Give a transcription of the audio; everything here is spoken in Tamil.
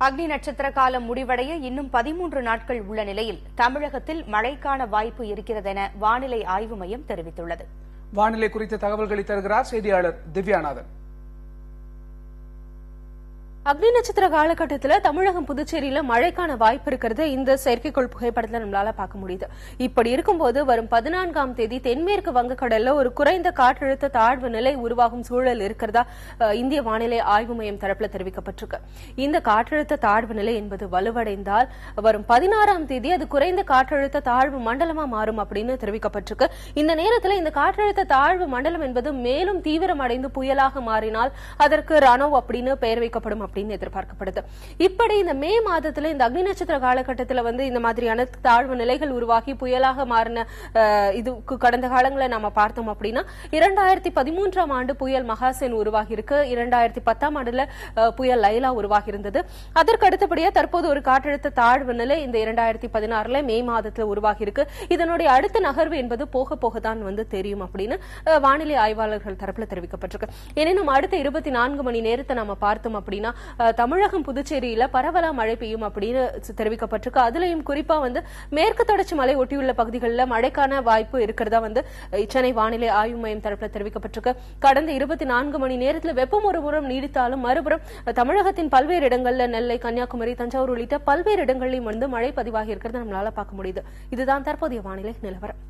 அக்னி நட்சத்திர காலம் முடிவடைய இன்னும் 13 நாட்கள் உள்ள நிலையில் தமிழகத்தில் மழைக்கான வாய்ப்பு இருக்கிறது என வானிலை ஆய்வு மையம் தெரிவித்துள்ளது. வானிலை குறித்த தகவல்களை தருகிறார் செய்தியாளர் திவ்யாநாதன். அக்னி நட்சத்திர காலகட்டத்தில் தமிழகம் புதுச்சேரியில மழைக்கான வாய்ப்பு இருக்கிறது இந்த செயற்கைக்கோள் புகைப்படத்தில் நம்மளால பார்க்க முடியுது. இப்படி இருக்கும்போது வரும் 14ஆம் தேதி தென்மேற்கு வங்கக்கடல்ல ஒரு குறைந்த காற்றழுத்த தாழ்வு நிலை உருவாகும் சூழல் இருக்கிறதா இந்திய வானிலை ஆய்வு மையம் தரப்புல தெரிவிக்கப்பட்டிருக்கு. இந்த காற்றழுத்த தாழ்வு நிலை என்பது வலுவடைந்தால் வரும் 16ஆம் தேதி அது குறைந்த காற்றழுத்த தாழ்வு மண்டலமா மாறும் அப்படின்னு தெரிவிக்கப்பட்டிருக்கு. இந்த நேரத்தில் இந்த காற்றழுத்த தாழ்வு மண்டலம் என்பது மேலும் தீவிரமடைந்து புயலாக மாறினால் அதற்கு ரணோ அப்படின்னு பெயர் வைக்கப்படும் அப்படின்னு எதிர்பார்க்கப்படுது. இப்படி இந்த மே மாதத்துல இந்த அக்னி நட்சத்திர காலகட்டத்தில் இந்த மாதிரியான தாழ்வு நிலைகள் உருவாகி புயலாக மாறின இதுக்கு கடந்த காலங்களை நாம பார்த்தோம் அப்படின்னா 2013ஆம் ஆண்டு புயல் மகாசேன் உருவாகி இருக்கு. 2010ஆம் ஆண்டுல புயல் லைலா உருவாகி இருந்தது. அதற்கு அடுத்தபடியா தற்போது ஒரு காற்றழுத்த தாழ்வு நிலை இந்த 2016 மே மாதத்துல உருவாகி இருக்கு. இதனுடைய அடுத்த நகர்வு என்பது போக போகத்தான் தெரியும் அப்படின்னு வானிலை ஆய்வாளர்கள் தரப்புல தெரிவிக்கப்பட்டிருக்கு. எனினும் அடுத்த 24 மணி நேரத்தை நாம பார்த்தோம் அப்படின்னா தமிழகம் புதுச்சேரியில பரவலா மழை பெய்யும் அப்படின்னு தெரிவிக்கப்பட்டிருக்கு. அதுலயும் குறிப்பா மேற்கு தொடர்ச்சி மலை ஒட்டியுள்ள பகுதிகளில் மழைக்கான வாய்ப்பு இருக்கிறதா சென்னை வானிலை ஆய்வு மையம் தரப்புல தெரிவிக்கப்பட்டிருக்கு. கடந்த 24 மணி நேரத்தில் வெப்பம் ஒரு புறம் நீடித்தாலும் மறுபுறம் தமிழகத்தின் பல்வேறு இடங்கள்ல நெல்லை, கன்னியாகுமரி, தஞ்சாவூர் உள்ளிட்ட பல்வேறு இடங்களிலும் மழை பதிவாகி இருக்கிறத நம்மளால பார்க்க முடியுது. இதுதான் தற்போதைய வானிலை நிலவரம்.